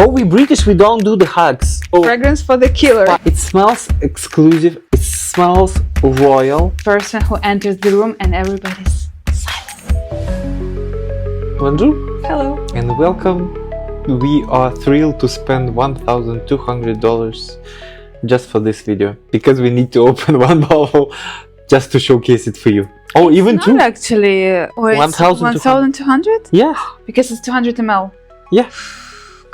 Oh, we British, we don't do the hugs. Oh, Fragrance for the killer. it smells exclusive. It smells royal. Person who enters the room and everybody's silent. Bonjour Hello. and welcome. We are thrilled to spend $1,200 just for this video because we need to open one bottle just to showcase it for you. Oh, even Not two. actually. Or it's 1,200? Yeah. Because it's 200 ml. Yeah.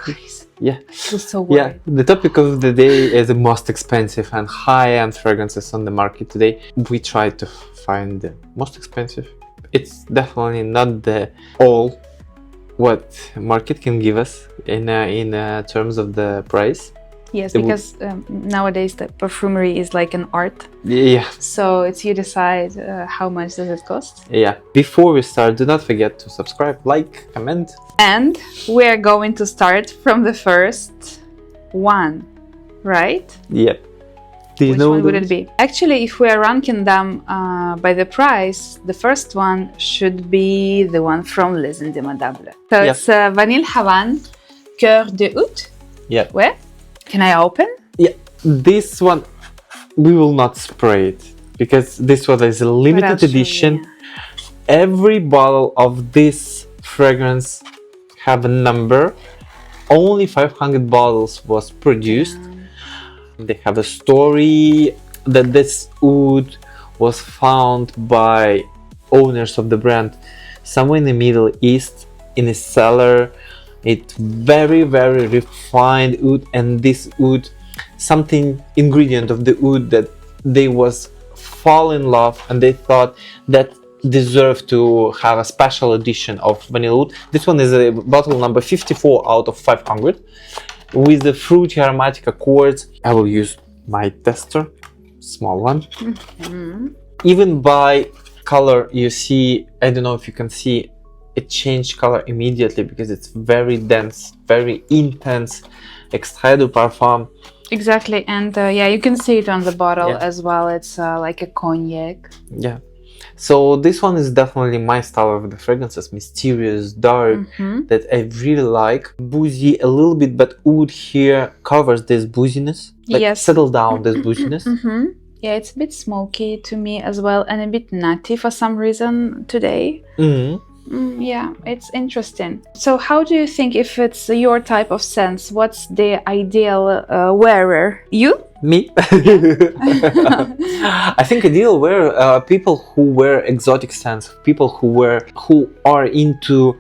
Guys, Yeah. I feel so Yeah. worried. The topic of the day is the most expensive and high-end fragrances on the market today. We tried to find the most expensive. It's definitely not the all what market can give us in terms of the price. Yes, because nowadays the perfumery is like an art. Yeah. So it's you decide how much does it cost. Yeah. Before we start, do not forget to subscribe, like, comment. And we're going to start from the first one, right? Yeah. Do you Which know one would it those? be? Actually, if we are ranking them by the price, the first one should be the one from Les Indémodables. So Yep. it's Vanille Havane, Cœur de Oud. Yeah. Where? Can I open? Yeah. This one, we will not spray it because this one is a But I'll limited show you, edition. yeah. Every bottle of this fragrance have a number. Only 500 bottles was produced. They have a story that this oud was found by owners of the brand somewhere in the Middle East in a cellar. It's very refined oud, and this oud, something ingredient of the oud that they was fall in love and they thought that deserve to have a special edition of vanilla oud. This one is a bottle number 54 out of 500 with the fruity aromatic accords. I will use my tester, small one. Even by color, you see, I don't know if you can see, it changed color immediately because it's very dense, very intense. Extrait de Parfum. Exactly, and yeah, you can see it on the bottle Yeah. as well. It's like a cognac. Yeah. So this one is definitely my style of the fragrances, mysterious, dark, that I really like. Boozy a little bit, but oud here covers this booziness. Like Yes. settle down this booziness. Yeah, it's a bit smoky to me as well, and a bit nutty for some reason today. Yeah, it's interesting. So how do you think, if it's your type of scents, what's the ideal wearer? You? Me? I think ideal wear people who wear exotic scents, people who are into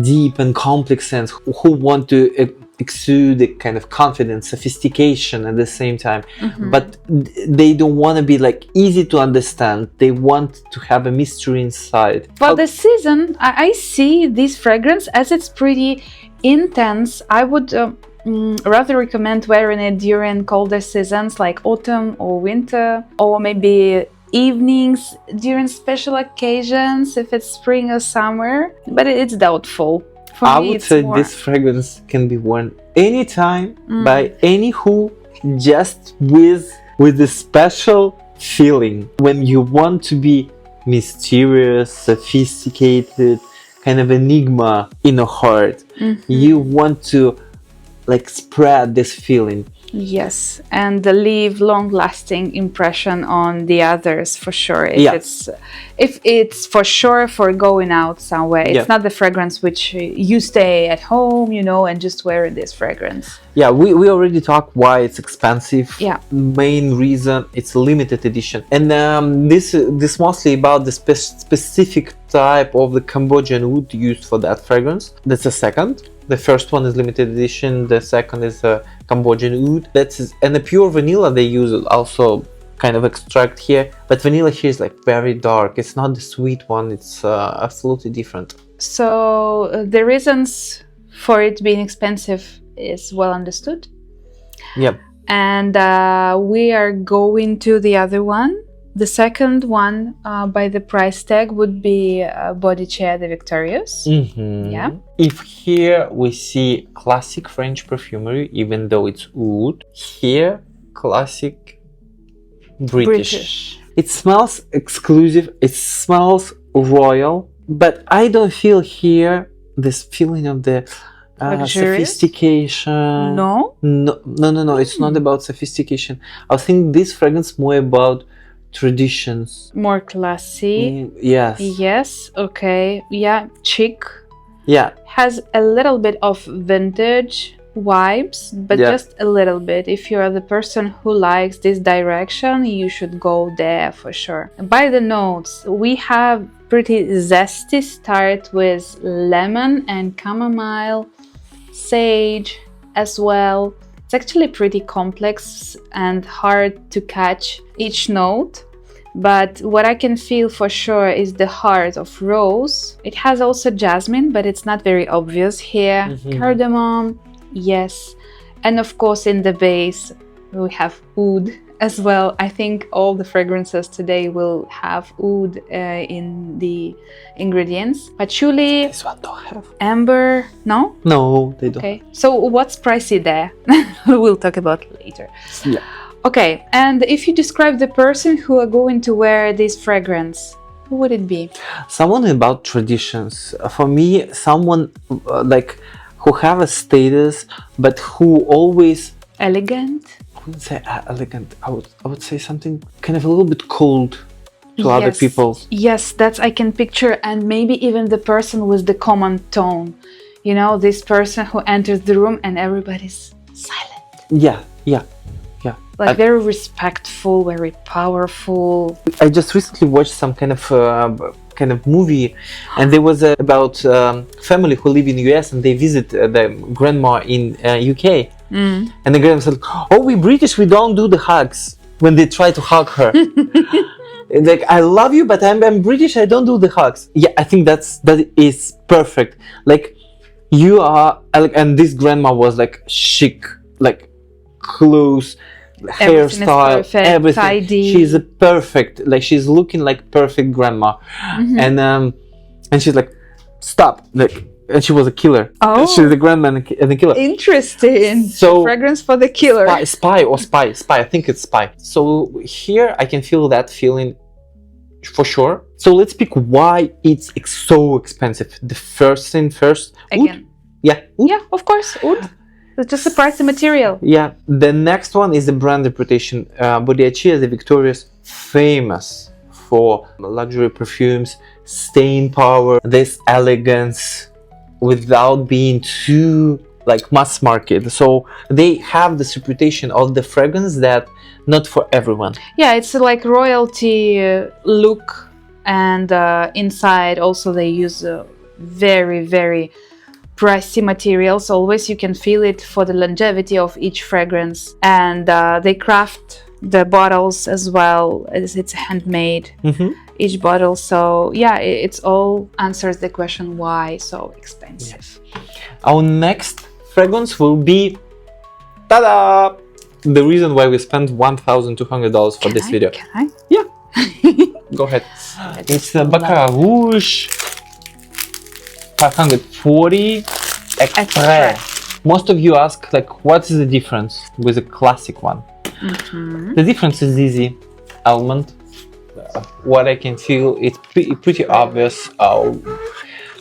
deep and complex scents, who want to exude a kind of confidence, sophistication at the same time, but they don't want to be like easy to understand. They want to have a mystery inside. For the season, I see this fragrance as it's pretty intense. I would rather recommend wearing it during colder seasons like autumn or winter, or maybe evenings during special occasions if it's spring or summer, but it's doubtful. For I me, would it's say more... this fragrance can be worn anytime by any who, just with a special feeling. When you want to be mysterious, sophisticated, kind of enigma in a heart, you want to like spread this feeling. Yes, and leave long-lasting impression on the others for sure. If it's for sure for going out somewhere, it's not the fragrance which you stay at home, you know, and just wear this fragrance. Yeah, we already talked why it's expensive. Yeah, main reason it's limited edition, and this mostly about the specific type of the Cambodian oud used for that fragrance. That's the second. The first one is limited edition. The second is a Cambodian oud. And the pure vanilla they use also kind of extract here, but vanilla here is like very dark. It's not the sweet one. It's absolutely different. So the reasons for it being expensive is well understood. Yep. And we are going to the other one. The second one by the price tag would be Boadicea the Victorious. Yeah. If here we see classic French perfumery, even though it's oud, here classic British. It smells exclusive, it smells royal, but I don't feel here this feeling of the Luxurious? sophistication. No? No. It's not about sophistication. I think this fragrance more about traditions. More classy. Yes. Yes, okay. Yeah, chic. Yeah. Has a little bit of vintage vibes, but Yeah. just a little bit. If you're the person who likes this direction, you should go there for sure. By the notes, we have pretty zesty start with lemon and chamomile, sage as well. It's actually pretty complex and hard to catch each note. But what I can feel for sure is the heart of rose. It has also jasmine, but it's not very obvious here. Cardamom, yes. And of course in the base we have oud as well. I think all the fragrances today will have oud in the ingredients. Patchouli, This one don't have. amber, no? No, they don't. Okay, so what's pricey there? We'll talk about later. Yeah. Okay, and if you describe the person who are going to wear this fragrance, who would it be? Someone about traditions. For me, someone like who have a status, but who always. Elegant? I wouldn't say elegant. I would say something kind of a little bit cold to other Yes. people. Yes, that's I can picture, and maybe even the person with the common tone. You know, this person who enters the room and everybody's silent. Yeah. Like very respectful, very powerful. I just recently watched some kind of movie, and there was about family who live in US and they visit the grandma in UK, and the grandma said, "Oh, we British, we don't do the hugs." When they try to hug her, like, I love you, but I'm British, I don't do the hugs. Yeah, I think that is perfect. Like, you are, and this grandma was like chic, like clothes, hairstyle, perfect, everything. tidy. She's a perfect, like, she's looking like perfect grandma. And she's like, stop, like, and she was a killer. Oh. She's the grandma and the killer. Interesting. So- fragrance for the killer. Spy. I think it's spy. So here I can feel that feeling for sure. So let's pick why it's so expensive. The first thing first. Again. Yeah. Yeah, of course. Oud. It's just a pricey material. Yeah. The next one is the brand reputation. Boadicea is the Victoria's famous for luxury perfumes, staying power, this elegance without being too like mass market. So they have this reputation of the fragrance that not for everyone. Yeah, it's like royalty look, and inside also they use very, very pricey materials. Always you can feel it for the longevity of each fragrance, and they craft the bottles as well as it's handmade. Each bottle. So yeah, it's all answers the question why so expensive. Our next fragrance will be, ta-da! The reason why we spent $1,200 for this video. Can I? Yeah. Go ahead. It's the Baccarat Rouge 540 Extrait. Most of you ask, like, what is the difference with the classic one? The difference is easy. Almond. What I can feel, it's pretty obvious.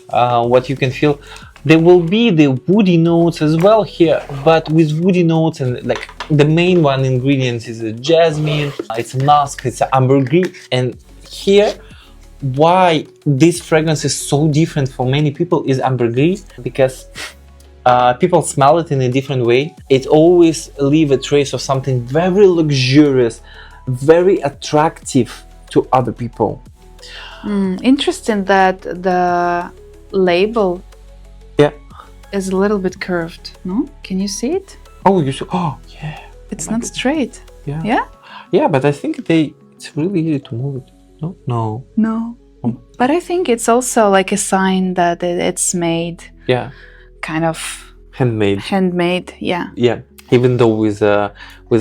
What you can feel. There will be the woody notes as well here, but with woody notes, and like the main one ingredients is a jasmine, it's a musk, it's an ambergris. And here, why this fragrance is so different for many people is ambergris, because people smell it in a different way. It always leaves a trace of something very luxurious, very attractive to other people. Interesting that the label is a little bit curved. No? Can you see it? Oh, you should. Oh, yeah. It's not straight. Yeah. Yeah? Yeah, but I think it's really easy to move it. No. No. But I think it's also like a sign that it's made Yeah. kind of Handmade. Yeah. Yeah. Even though with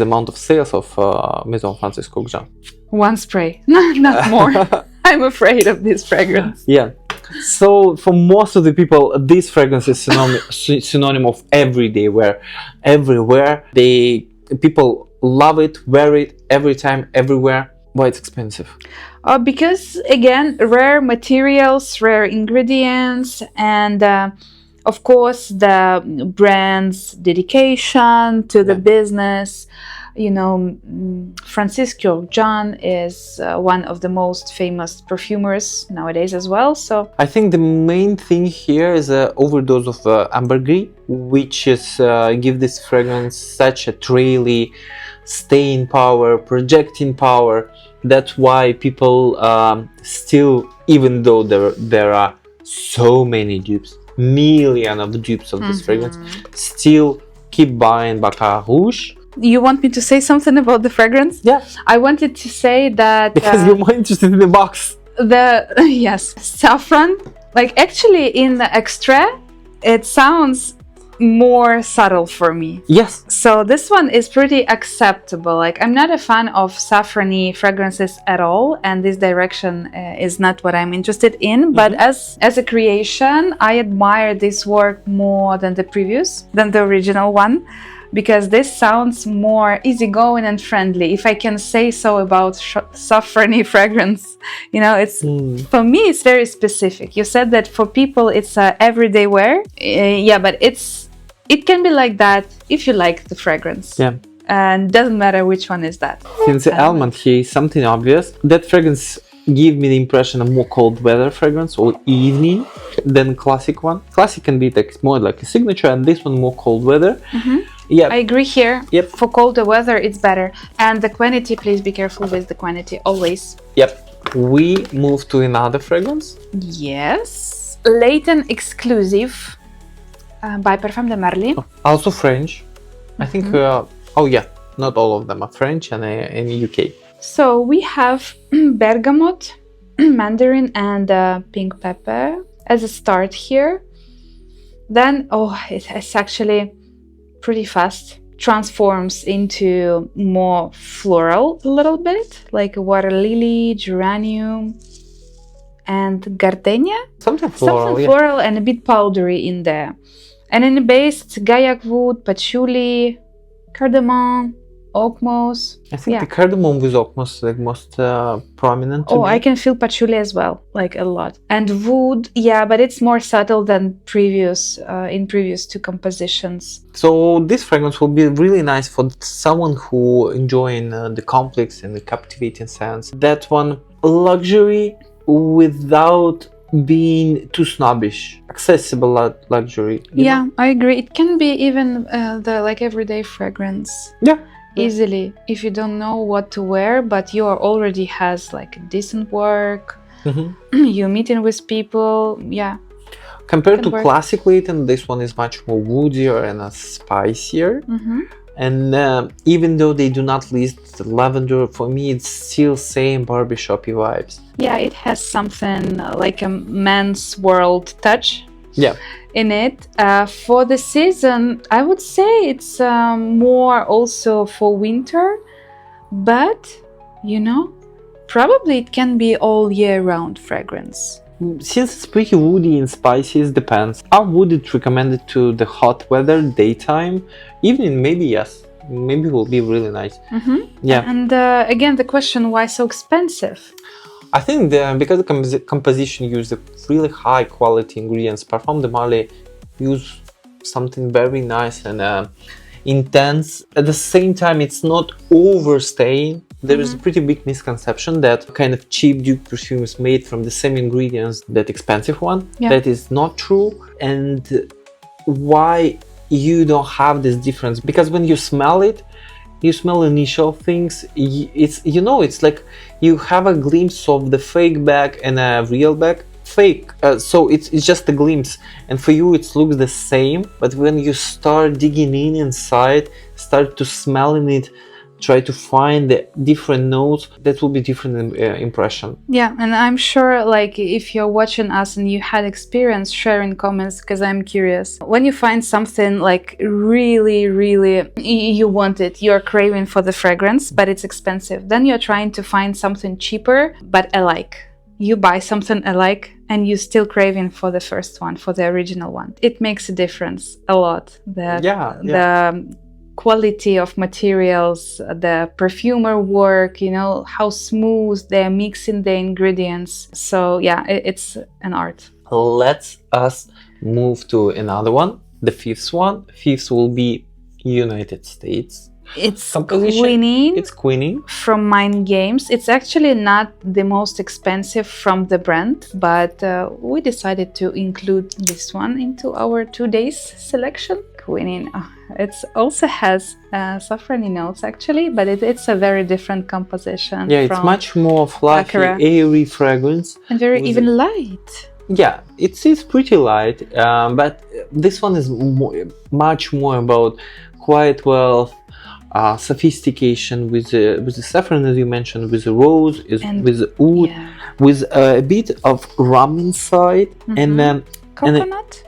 amount of sales of Maison Kurkdjian. One spray, not more. I'm afraid of this fragrance. Yeah. So for most of the people, this fragrance is synonym of everyday wear. Everywhere, people love it, wear it every time, everywhere. Why it's expensive? Because again, rare materials, rare ingredients, and Of course, the brand's dedication to the business. Francis Kurkdjian is one of the most famous perfumers nowadays as well. So I think the main thing here is an overdose of ambergris, which is give this fragrance such a traily, staying power, projecting power. That's why people still, even though there are so many dupes, million of dupes of this fragrance, still keep buying Baccarat Rouge. You want me to say something about the fragrance? Yeah. I wanted to say that because you're more interested in the box. Yes, saffron. Like actually in the Extrait, it sounds more subtle for me. Yes. So this one is pretty acceptable. Like I'm not a fan of saffrony fragrances at all, and this direction is not what I'm interested in. But as a creation, I admire this work more than the original one. Because this sounds more easygoing and friendly, if I can say so about saffrony fragrance. It's for me, it's very specific. You said that for people, it's everyday wear. Yeah, but it can be like that if you like the fragrance. Yeah. And doesn't matter which one is that. Since the element here is something obvious, that fragrance give me the impression of more cold weather fragrance or evening than classic one. Classic can be like more like a signature, and this one more cold weather. Yeah, I agree here. Yep. For colder weather, it's better. And the quantity, please be careful with the quantity, always. Yep. We move to another fragrance. Yes. Layton Exclusif by Parfum de Marly. Also French. I think, not all of them are French and in the UK. So we have bergamot, mandarin and pink pepper as a start here. Then, it's actually pretty fast, transforms into more floral a little bit, like water lily, geranium, and gardenia. Something floral, floral and a bit powdery in there. And in the base, it's gaiac wood, patchouli, cardamom, oak moss. I think the cardamom with oak moss is like most prominent to me. I can feel patchouli as well, like a lot. And wood, but it's more subtle than in previous two compositions. So this fragrance will be really nice for someone who enjoying the complex and the captivating sense. That one, luxury without being too snobbish, accessible luxury. Yeah, I agree. It can be even the everyday fragrance. Yeah. Easily, if you don't know what to wear, but you already has decent work, you're meeting with people, Compared to classic Layton, this one is much more woodier and spicier. And even though they do not list lavender, for me it's still same barbershoppy vibes. Yeah, it has something like a men's world touch. Yeah. In it. For the season, I would say it's more also for winter, but probably it can be all year round fragrance. Since it's pretty woody and spicy, it depends. I would recommend it to the hot weather, daytime, evening maybe yes. Maybe it will be really nice. Yeah. And again, the question, why so expensive? I think because the composition used really high quality ingredients, Parfum de Marly use something very nice and intense. At the same time, it's not overstaying. There is a pretty big misconception that kind of cheap dupe perfume is made from the same ingredients that expensive one. Yeah. That is not true. And why you don't have this difference? Because when you smell it, you smell initial things. It's like you have a glimpse of the fake bag and a real bag. Fake, so it's just a glimpse, and for you it looks the same. But when you start digging inside, start to smelling it, try to find the different notes, that will be different impression. Yeah, and I'm sure if you're watching us and you had experience, share in comments, because I'm curious. When you find something really, really you want it, you're craving for the fragrance, but it's expensive, then you're trying to find something cheaper but alike. You buy something alike and you're still craving for the first one, for the original one. It makes a difference a lot. The quality of materials, the perfumer work, how smooth they're mixing the ingredients. So it's an art. Let us move to another one, the fifth one. Fifth will be United States. It's Composition. quinine. It's quinine. From Mind Games. It's actually not the most expensive from the brand, but we decided to include this one into our 2 days selection. Quinine. It also has saffron notes actually, but it's a very different composition. Yeah, it's much more fluffy, Baccarat. airy fragrance. And very even light. Yeah, it's pretty light, but this one is much more about quiet wealth, sophistication with the saffron, as you mentioned, with the rose, with the oud, with a bit of rum inside, and coconut.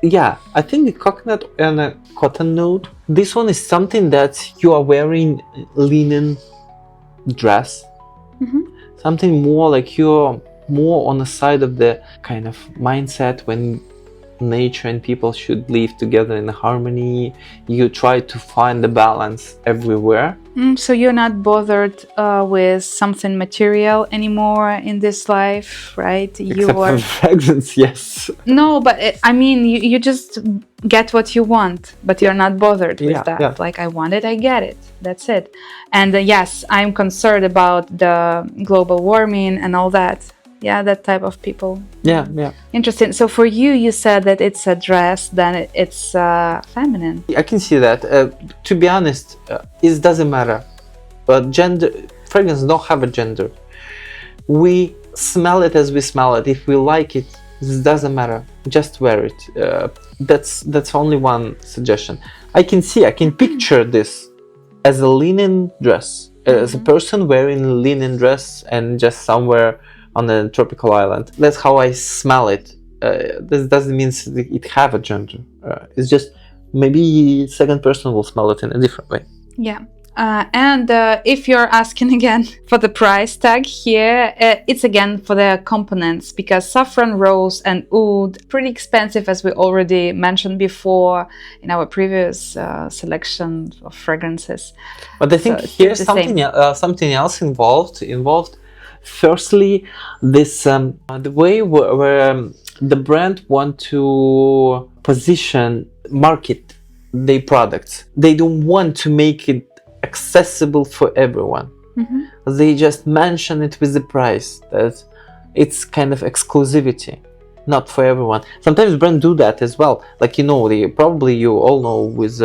I think the coconut and a cotton note. This one is something that you are wearing linen dress, something more like you're more on the side of the kind of mindset when nature and people should live together in harmony. You try to find the balance everywhere. So you're not bothered with something material anymore in this life, right? Except for fragrance, yes. No, but I mean, you just get what you want, but you're not bothered with that. Yeah. Like, I want it, I get it. That's it. And yes, I'm concerned about the global warming and all that. Yeah, that type of people. Yeah. Interesting. So for you, you said that it's a dress, then it's feminine. I can see that. To be honest, it doesn't matter. But fragrance don't have a gender. We smell it as we smell it. If we like it, it doesn't matter. Just wear it. That's only one suggestion. I can picture this as a linen dress, as a person wearing a linen dress and just somewhere on a tropical island. That's how I smell it. This doesn't mean it have a gender. It's just maybe second person will smell it in a different way. Yeah. And if you're asking again for the price tag here, it's again for the components, because saffron, rose and oud, pretty expensive, as we already mentioned before in our previous selection of fragrances. But I think here's something else involved. Firstly, this the way where the brand want to market their products. They don't want to make it accessible for everyone. They just mention it with the price, that it's kind of exclusivity, not for everyone. Sometimes brands do that as well. Like, you all know with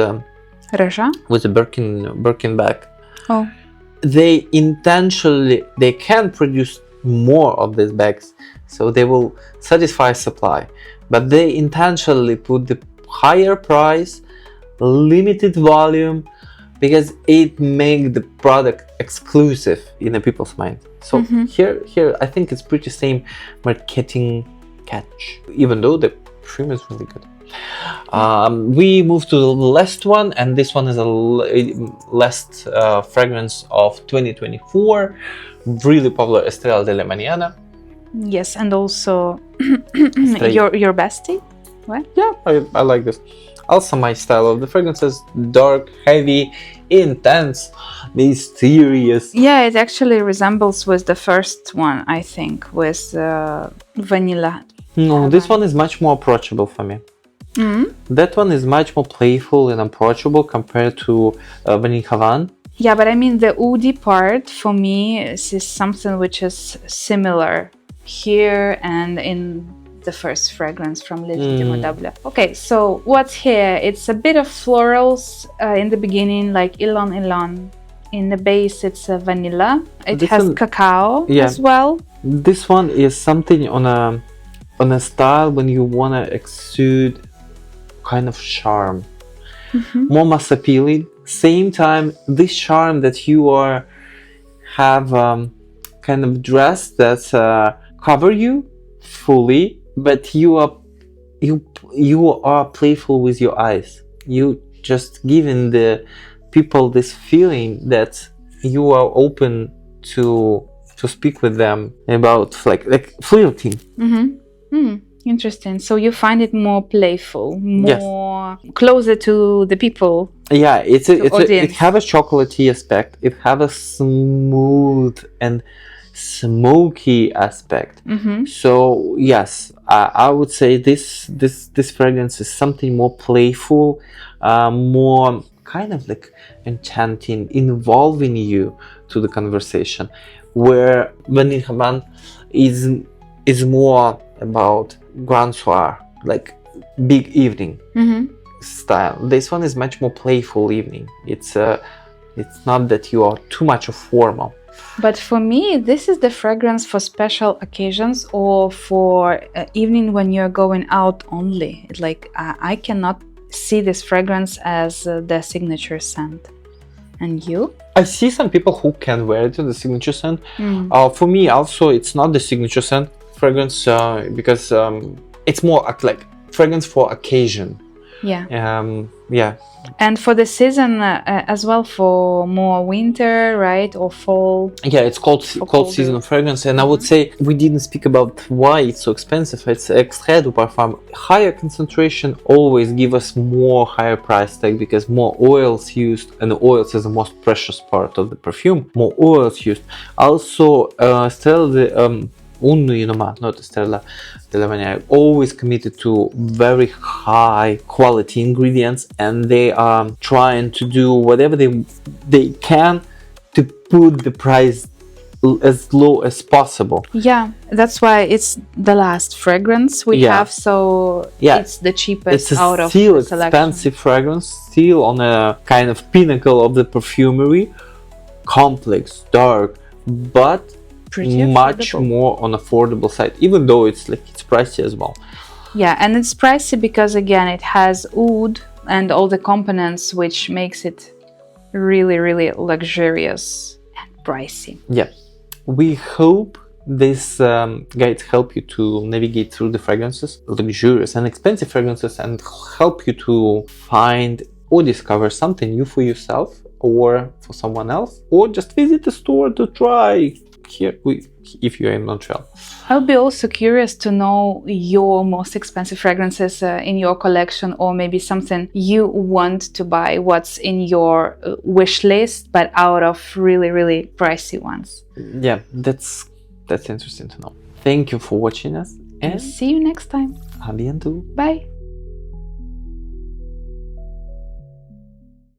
Rouge? With the Birkin bag. Oh. They can produce more of these bags, so they will satisfy supply, but they intentionally put the higher price, limited volume, because it makes the product exclusive in the people's mind. So here I think it's pretty same marketing catch, even though the perfume is really good. We move to the last one, and this one is a last fragrance of 2024, really popular, Estrella de la Mañana. Yes, and also your bestie. What? Yeah, I like this. Also my style of the fragrances: dark, heavy, intense, mysterious. Yeah, it actually resembles with the first one, I think, with vanilla. No, this one is much more approachable for me. That one is much more playful and approachable compared to Vanille Havane. Yeah, but I mean the oudy part for me is something which is similar here and in the first fragrance from Les Indémodables. Okay, so what's here? It's a bit of florals in the beginning, like ylang. In the base, it's vanilla. It has cacao as well. This one is something on a style when you want to exude kind of charm, more mass appealing. Same time, this charm that you have kind of dress that cover you fully, but you are playful with your eyes. You just giving the people this feeling that you are open to speak with them about like flirting. Interesting. So you find it more playful, more closer to the people. Yeah, it have a chocolatey aspect. It have a smooth and smoky aspect. So yes, I would say this fragrance is something more playful, more kind of like enchanting, involving you to the conversation. Where Vanille Havane is more about grand soir, like big evening style. This one is much more playful evening. It's not that you are too much of formal. But for me, this is the fragrance for special occasions or for evening when you're going out only. Like I cannot see this fragrance as the signature scent. And you? I see some people who can wear it in the signature scent. For me, also, it's not the signature scent fragrance because it's more like fragrance for occasion. Yeah. And for the season as well, for more winter, right, or fall. Yeah, it's called seasonal fragrance, and I would say we didn't speak about why it's so expensive. It's Extrait du Parfum. Higher concentration always give us more higher price tag because more oils used, and the oils is the most precious part of the perfume. More oils used. Also, Stella not Stella de la Vanille, always committed to very high quality ingredients, and they are trying to do whatever they can to put the price as low as possible. Yeah, that's why it's the last fragrance we have, so it's the cheapest out of the selection. It's still expensive fragrance, still on a kind of pinnacle of the perfumery, complex, dark, but much more on affordable side, even though it's pricey as well. Yeah, and it's pricey because again it has oud and all the components, which makes it really, really luxurious and pricey. Yeah, we hope this guide help you to navigate through the fragrances, luxurious and expensive fragrances, and help you to find or discover something new for yourself or for someone else, or just visit the store to try if you are in Montreal. I'll be also curious to know your most expensive fragrances in your collection, or maybe something you want to buy, what's in your wish list, but out of really, really pricey ones. Yeah, that's interesting to know. Thank you for watching us, and see you next time. À bientôt. Bye.